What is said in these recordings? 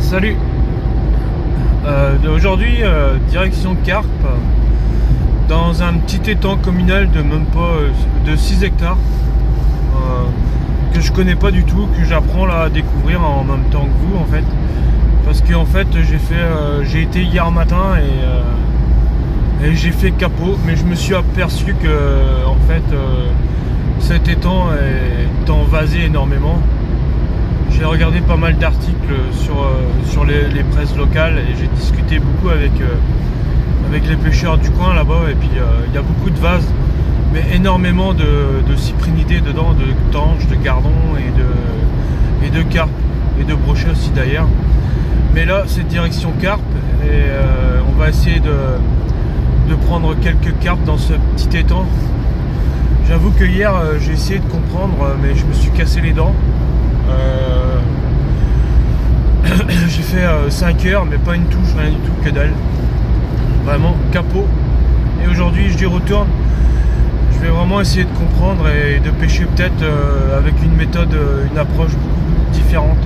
Salut. Aujourd'hui, direction Carpe, dans un petit étang communal de même pas de 6 hectares, que je connais pas du tout, que j'apprends là à découvrir en même temps que vous en fait. Parce que en fait j'ai été hier matin et j'ai fait capot, mais je me suis aperçu que en fait cet étang est envasé énormément. J'ai regardé pas mal d'articles sur les presses locales et j'ai discuté beaucoup avec les pêcheurs du coin là-bas, et puis il y a beaucoup de vases, mais énormément de cyprinidés dedans, de tanches, de gardons et de carpes et de brochets aussi d'ailleurs. Mais là c'est direction carpe et on va essayer de prendre quelques carpes dans ce petit étang. J'avoue que hier j'ai essayé de comprendre, mais je me suis cassé les dents. J'ai fait 5 heures, mais pas une touche, rien du tout, que dalle. Vraiment capot. Et aujourd'hui j'y retourne. Je vais vraiment essayer de comprendre et de pêcher peut-être avec une méthode, une approche beaucoup différente.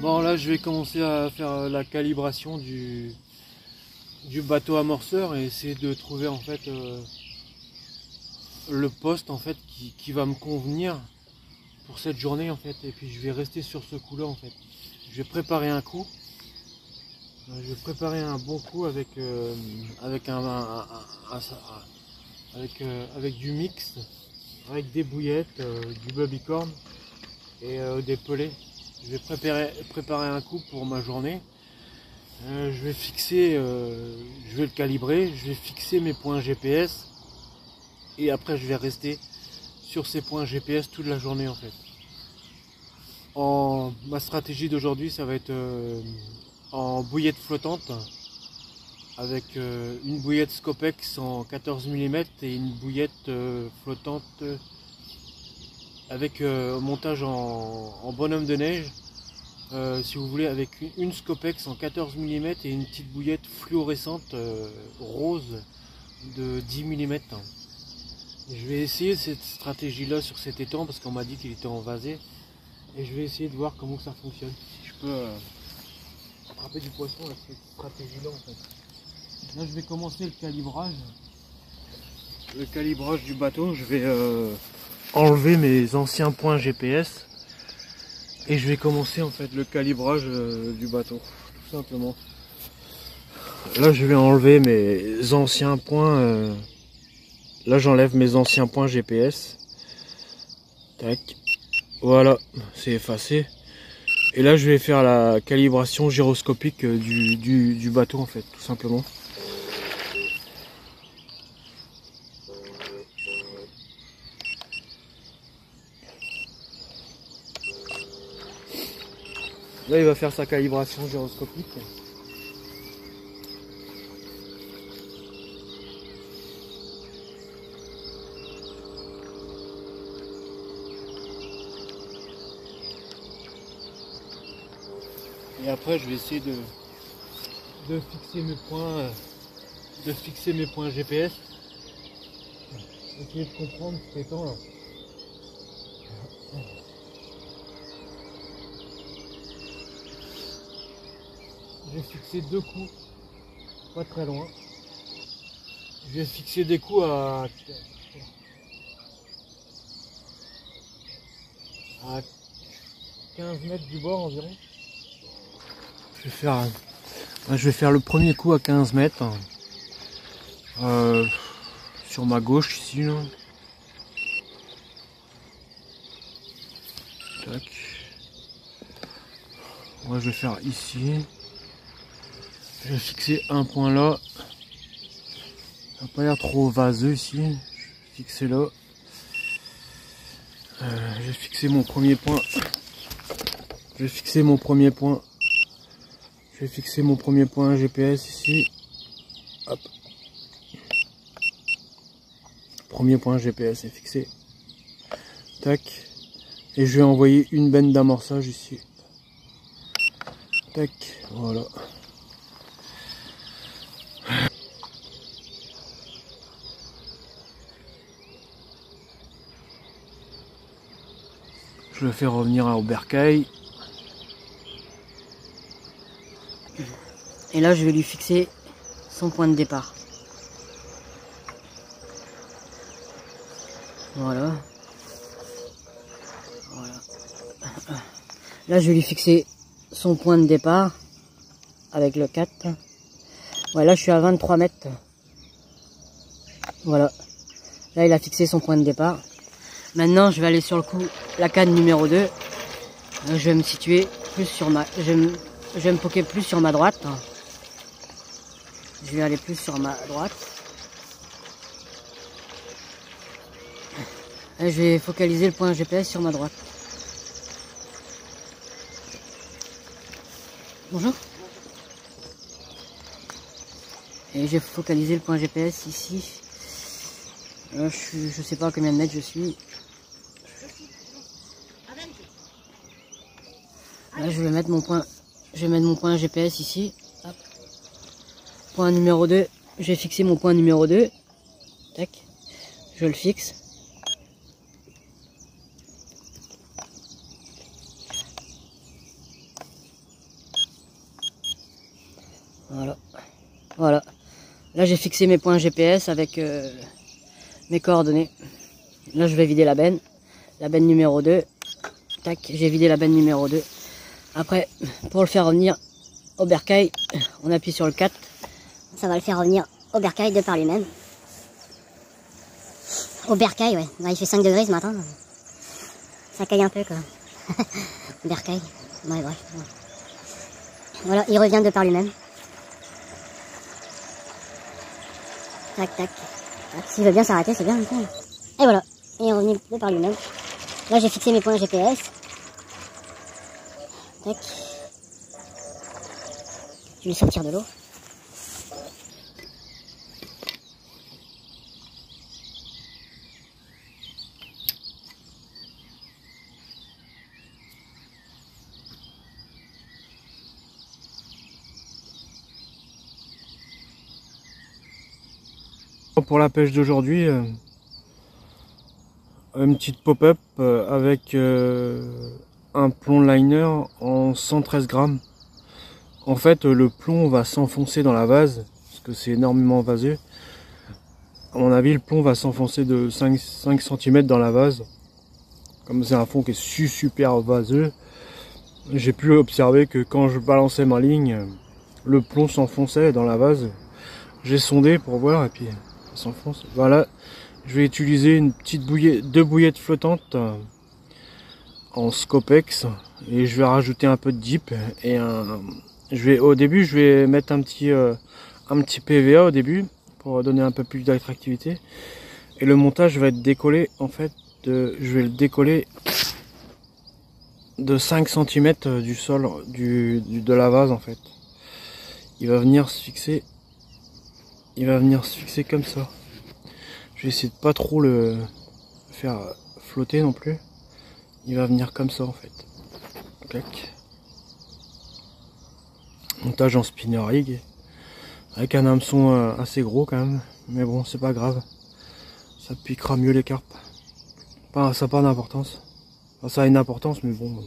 Bon, là je vais commencer à faire la calibration du bateau amorceur et essayer de trouver en fait le poste en fait qui va me convenir pour cette journée en fait. Et puis je vais rester sur ce coup là en fait. Je vais préparer un coup. Je vais préparer un bon coup avec avec du mix, avec des bouillettes, du bobbycorn et des pelets. Je vais préparer un coup pour ma journée. Je vais fixer, je vais le calibrer, je vais fixer mes points GPS et après je vais rester sur ces points GPS toute la journée en fait. Ma stratégie d'aujourd'hui, ça va être en bouillette flottante avec une bouillette Scopex en 14 mm et une bouillette flottante avec montage en bonhomme de neige, si vous voulez, avec une Scopex en 14 mm et une petite bouillette fluorescente rose de 10 mm. Je vais essayer cette stratégie là sur cet étang parce qu'on m'a dit qu'il était envasé, et je vais essayer de voir comment ça fonctionne, si je peux attraper du poisson avec cette stratégie là en fait. Là je vais commencer le calibrage du bateau. Je vais enlever mes anciens points GPS et je vais commencer en fait le calibrage du bateau, tout simplement. Là je vais enlever mes anciens points, là j'enlève mes anciens points GPS, tac, voilà, c'est effacé. Et là je vais faire la calibration gyroscopique du bateau en fait, tout simplement. Là il va faire sa calibration gyroscopique. Et après je vais essayer de fixer mes points GPS. Essayer de comprendre cet étang là. J'ai fixé 2 coups, pas très loin. J'ai fixé des coups à 15 mètres du bord environ. Je vais faire le premier coup à 15 mètres. Sur ma gauche ici là. Tac. Moi je vais faire ici. Je vais fixer un point là. Ça n'a pas l'air trop vaseux ici. Je vais fixer là. Je vais fixer mon premier point. Je vais fixer mon premier point. Je vais fixer mon premier point GPS ici. Hop. Premier point GPS est fixé. Tac. Et je vais envoyer une benne d'amorçage ici. Tac. Voilà. Je le fais revenir au bercail. Et là, je vais lui fixer son point de départ. Voilà. Voilà. Là, je vais lui fixer son point de départ avec le 4. Voilà, je suis à 23 mètres. Voilà. Là, il a fixé son point de départ. Maintenant, je vais aller sur le coup, la canne numéro 2. Je vais me situer plus sur ma... Je vais me poker plus sur ma droite. Je vais aller plus sur ma droite. Et je vais focaliser le point GPS sur ma droite. Bonjour. Et j'ai focalisé le point GPS ici. Là, je sais pas à combien de mètres je suis. Là, je vais mettre mon point GPS ici. Hop. Point numéro 2. Je vais fixer mon point numéro 2. Tac. Je le fixe. Voilà. Voilà. Là, j'ai fixé mes points GPS avec mes coordonnées. Là, je vais vider la benne. La benne numéro 2. Tac. J'ai vidé la benne numéro 2. Après, pour le faire revenir au bercail, on appuie sur le 4. Ça va le faire revenir au bercail de par lui-même. Au bercail, ouais. Ouais. Il fait 5 degrés ce matin. Ça caille un peu, quoi. Bercail. Ouais, bref. Ouais. Voilà, il revient de par lui-même. Tac, tac. S'il veut bien s'arrêter, c'est bien. Et voilà, il est revenu de par lui-même. Là, j'ai fixé mes points GPS. Tac. Je vais le sortir de l'eau. Pour la pêche d'aujourd'hui, une petite pop-up avec un plomb liner en 113 grammes. En fait, le plomb va s'enfoncer dans la vase, parce que c'est énormément vaseux. À mon avis, le plomb va s'enfoncer de 5 cm dans la vase. Comme c'est un fond qui est super vaseux, j'ai pu observer que quand je balançais ma ligne, le plomb s'enfonçait dans la vase. J'ai sondé pour voir, et puis ça s'enfonce. Voilà, je vais utiliser une petite bouillette, 2 bouillettes flottantes en Scopex, et je vais rajouter un peu de dip et au début je vais mettre un petit PVA au début pour donner un peu plus d'attractivité, et le montage va être décollé en fait je vais le décoller de 5 cm du sol de la vase en fait. Il va venir se fixer comme ça. Je vais essayer de pas trop le faire flotter non plus. Il va venir comme ça en fait. Clac. Montage en spinner rig avec un hameçon assez gros quand même, mais bon, c'est pas grave, ça piquera mieux les carpes. Ça n'a pas d'importance. Enfin, ça a une importance, mais bon,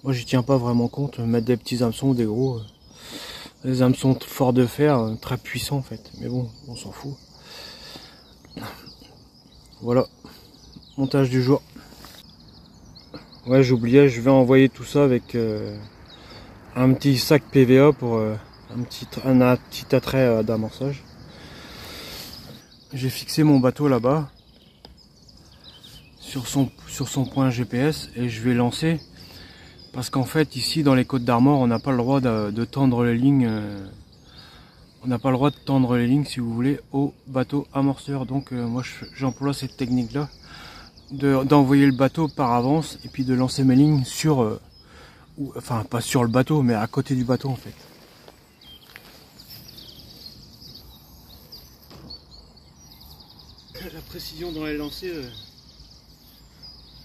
moi j'y tiens pas vraiment compte. Mettre des petits hameçons ou des gros, Les hameçons forts de fer, très puissants en fait. Mais bon, on s'en fout. Voilà, montage du jour. Ouais, j'oubliais, je vais envoyer tout ça avec un petit sac PVA pour un petit attrait d'amorçage. J'ai fixé mon bateau là-bas sur son point GPS et je vais lancer parce qu'en fait ici dans les Côtes d'Armor on n'a pas le droit de tendre les lignes. On n'a pas le droit de tendre les lignes si vous voulez au bateau amorceur. Donc moi j'emploie cette technique là d'envoyer le bateau par avance et puis de lancer mes lignes sur enfin pas sur le bateau mais à côté du bateau en fait. La précision dans les lancers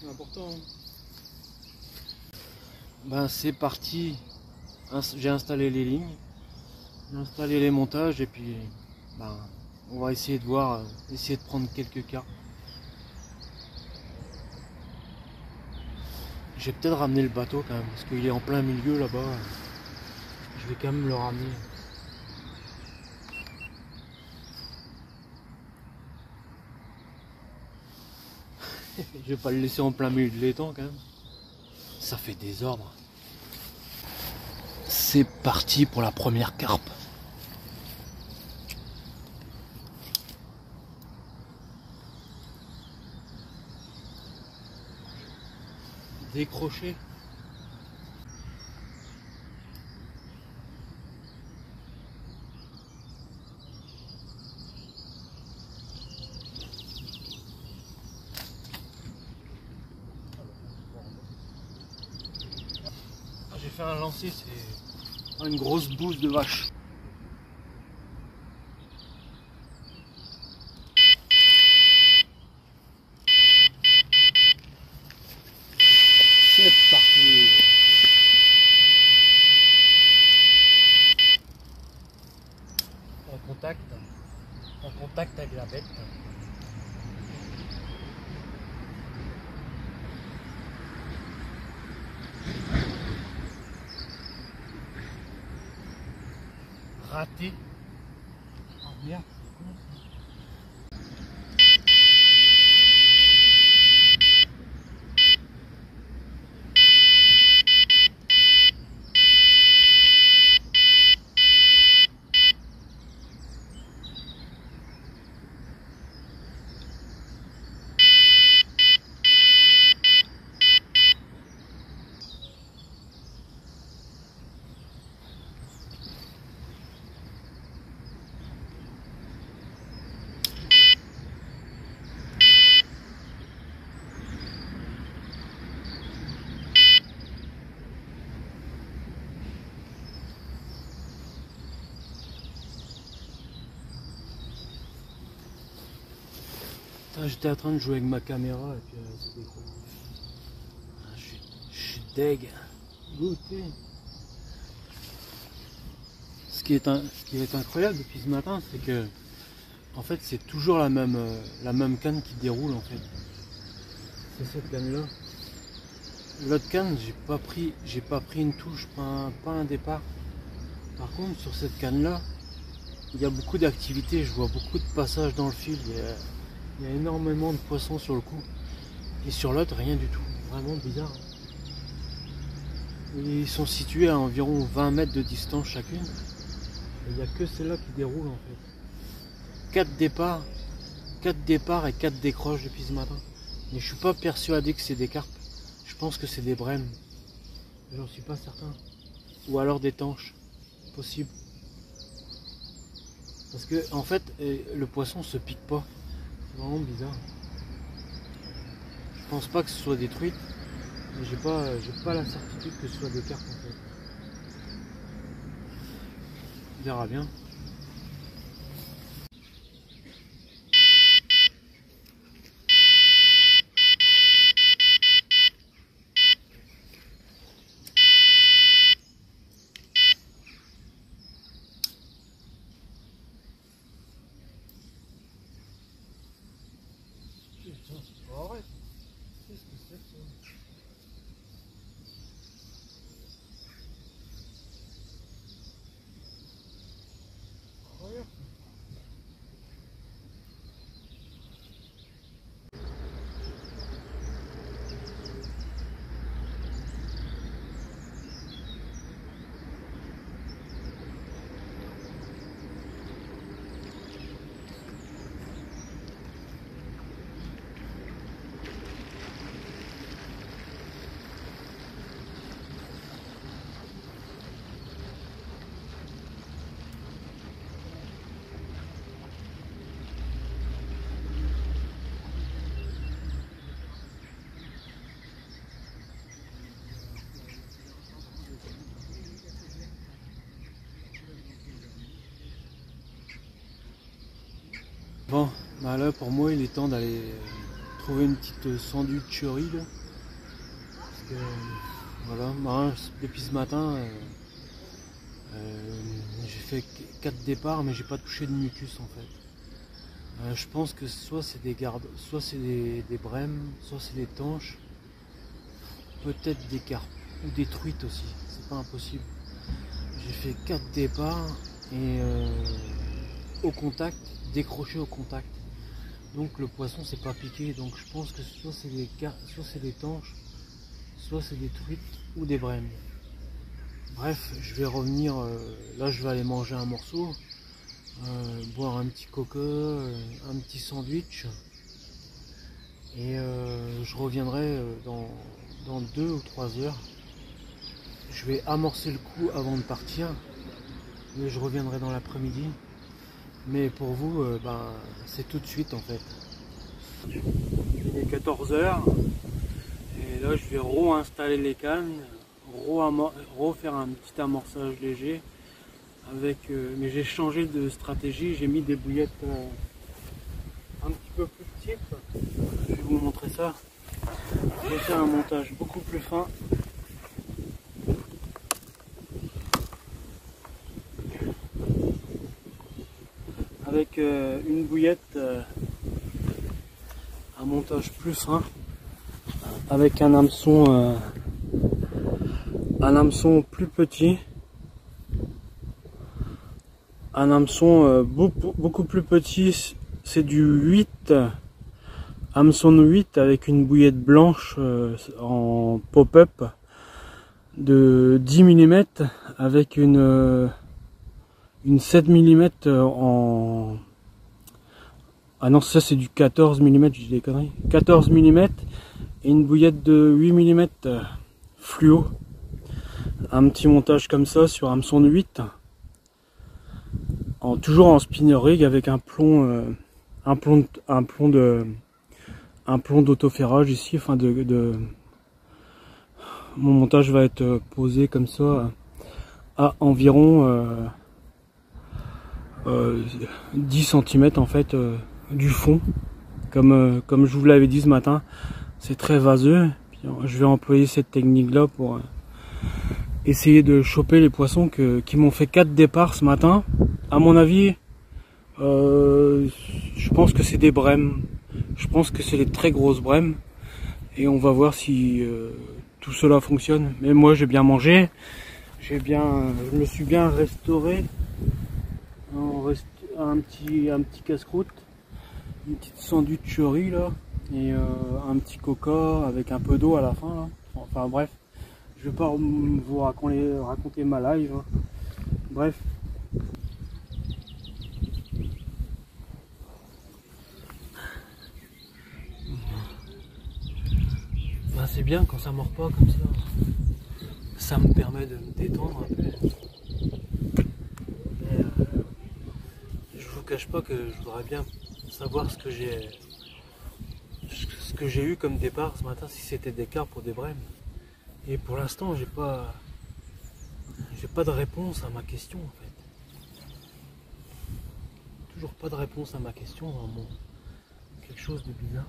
c'est important. Ben c'est parti, j'ai installé les lignes, j'ai installé les montages et puis ben, on va essayer de voir, essayer de prendre quelques cartes. Je vais peut-être ramener le bateau quand même parce qu'il est en plein milieu là-bas. Je vais quand même le ramener. Je vais pas le laisser en plein milieu de l'étang quand même. Ça fait désordre. C'est parti pour la première carpe. Décroché. J'ai fait un lancer, c'est une grosse bouse de vache. C'est parti. En contact avec la bête. Raté. Oh merde, c'est con ça. J'étais en train de jouer avec ma caméra et puis c'est des gros. Je suis deg. Goûté. Ce qui est incroyable depuis ce matin, c'est que en fait c'est toujours la même canne qui déroule en fait. C'est cette canne là. L'autre canne, j'ai pas pris une touche, pas un départ. Par contre sur cette canne là, il y a beaucoup d'activités, je vois beaucoup de passages dans le fil. Il y a énormément de poissons sur le coup. Et sur l'autre, rien du tout. Vraiment bizarre. Ils sont situés à environ 20 mètres de distance chacune. Et il n'y a que celle-là qui déroule en fait. 4 départs et 4 décroches depuis ce matin. Mais je suis pas persuadé que c'est des carpes. Je pense que c'est des brèmes. J'en suis pas certain. Ou alors des tanches. Possible. Parce que en fait, le poisson se pique pas. C'est vraiment bizarre. Je pense pas que ce soit des truites, mais j'ai pas la certitude que ce soit des carpes en fait. On verra bien. Putain, c'est pas vrai. Qu'est-ce que c'est que ça? Bah là pour moi il est temps d'aller trouver une petite sandwicherie là. Parce que voilà, bah, depuis ce matin j'ai fait 4 départs mais j'ai pas touché de mucus en fait. Je pense que soit c'est des gardes, soit c'est des brèmes, soit c'est des tanches, peut-être des carpes ou des truites aussi, c'est pas impossible. J'ai fait 4 départs et au contact, décroché au contact. Donc le poisson s'est pas piqué, donc je pense que soit c'est des tanches, soit c'est des truites ou des brèmes. Bref, je vais revenir, là je vais aller manger un morceau, boire un petit coca, un petit sandwich, et je reviendrai dans 2 ou 3 heures. Je vais amorcer le coup avant de partir, mais je reviendrai dans l'après-midi. Mais pour vous, c'est tout de suite en fait. Il est 14 h et là je vais re-installer les cannes, refaire un petit amorçage léger avec, mais j'ai changé de stratégie, j'ai mis des bouillettes un petit peu plus petites. Je vais vous montrer ça. J'ai fait un montage beaucoup plus fin. Avec une bouillette, un montage plus fin, avec un hameçon plus petit, un hameçon beaucoup plus petit, c'est du 8, hameçon de 8 avec une bouillette blanche en pop-up de 10 mm avec une 7 mm en... Ah non, ça c'est du 14 mm, je dis des conneries. 14 mm et une bouillette de 8 mm fluo. Un petit montage comme ça sur hameçon de 8. Toujours en spinner rig avec un plomb d'autoferrage ici. Enfin mon montage va être posé comme ça à environ 10 cm en fait du fond, comme je vous l'avais dit ce matin, c'est très vaseux. Puis, je vais employer cette technique là pour essayer de choper les poissons qui m'ont fait 4 départs ce matin. À mon avis, je pense que c'est des brèmes, je pense que c'est des très grosses brèmes, et on va voir si tout cela fonctionne. Mais moi j'ai bien mangé, je me suis bien restauré. On reste un petit casse-croûte, une petite sandwicherie là, et un petit coca avec un peu d'eau à la fin là. Enfin bref, je vais pas vous raconter ma live, hein. Bref. Ben, c'est bien quand ça mord pas comme ça. Ça me permet de me détendre un peu. Je vous cache pas que je voudrais bien savoir ce que j'ai eu comme départ ce matin, si c'était des carpes ou des brèmes. Et pour l'instant, j'ai pas de réponse à ma question en fait. Toujours pas de réponse à ma question, vraiment. Quelque chose de bizarre.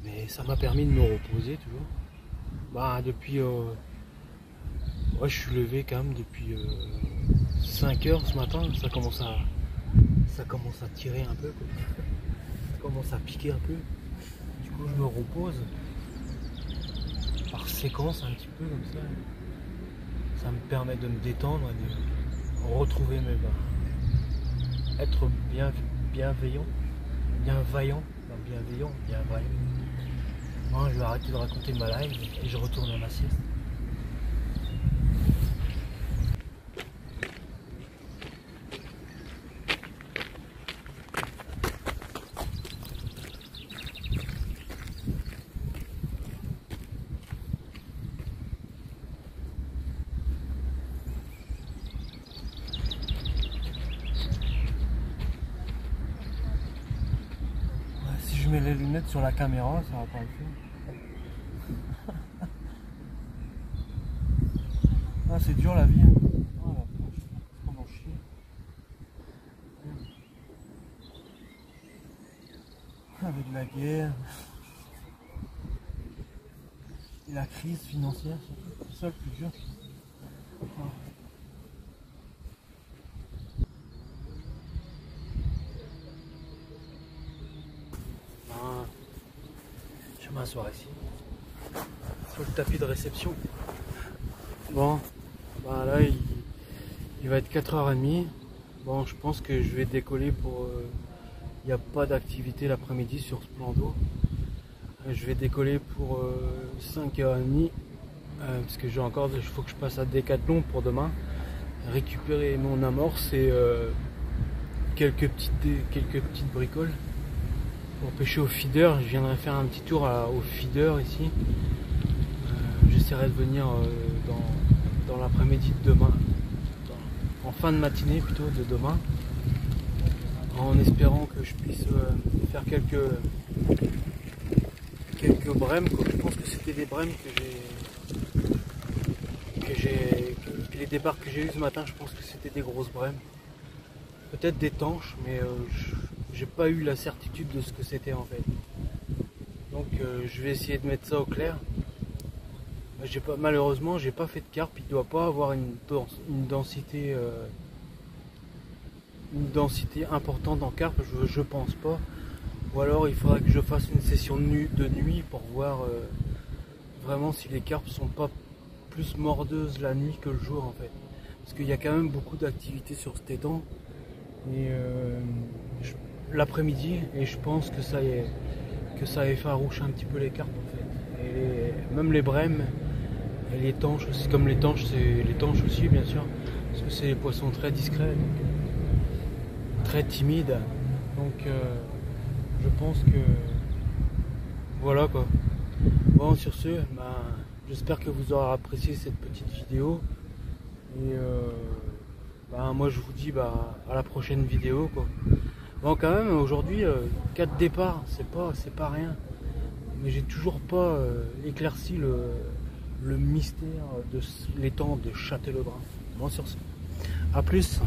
Mais ça m'a permis de me reposer toujours. Bah depuis ouais, je suis levé quand même depuis 5 h ce matin, ça commence à tirer un peu, quoi. Ça commence à piquer un peu. Du coup je me repose par séquence un petit peu comme ça. Ça me permet de me détendre et de retrouver mes être bienveillant. Moi je vais arrêter de raconter ma live et je retourne à ma sieste. Si je mets les lunettes sur la caméra, ça va pas le faire. Ah, c'est dur la vie. Hein. Oh la vache, on en chie. de la guerre et la crise financière, c'est ça le plus dur. Je vais m'asseoir ici, sur le tapis de réception. Bon, bah là il va être 4h30. Bon, je pense que je vais décoller pour... Il n'y a pas d'activité l'après-midi sur ce plan d'eau. Je vais décoller pour 5h30 parce que j'ai encore, il faut que je passe à Decathlon pour demain, récupérer mon amorce et quelques petites bricoles pour pêcher au feeder. Je viendrai faire un petit tour au feeder ici. J'essaierai de venir dans l'après-midi de demain, en fin de matinée plutôt de demain, en espérant que je puisse faire quelques brèmes. Je pense que c'était des brèmes que les départs que j'ai eu ce matin, je pense que c'était des grosses brèmes, peut-être des tanches, mais j'ai pas eu la certitude de ce que c'était en fait. Donc je vais essayer de mettre ça au clair. Malheureusement j'ai pas fait de carpe, il doit pas avoir une densité importante en carpe, je pense pas. Ou alors il faudra que je fasse une session de nuit pour voir vraiment si les carpes sont pas plus mordeuses la nuit que le jour en fait. Parce qu'il y a quand même beaucoup d'activité sur cet étang et l'après-midi, et je pense que ça effarouche un petit peu les carpes en fait. Et même les brèmes et les tanches aussi, comme les tanches, c'est les tanches aussi bien sûr, parce que c'est des poissons très discrets, donc, très timides. Donc je pense que voilà quoi. Bon, sur ce, j'espère que vous aurez apprécié cette petite vidéo et moi je vous dis à la prochaine vidéo quoi. Bon, quand même aujourd'hui 4 départs, c'est pas rien, mais j'ai toujours pas éclairci le mystère de l'étang de Châtellerault. Bon, sur ce, à plus.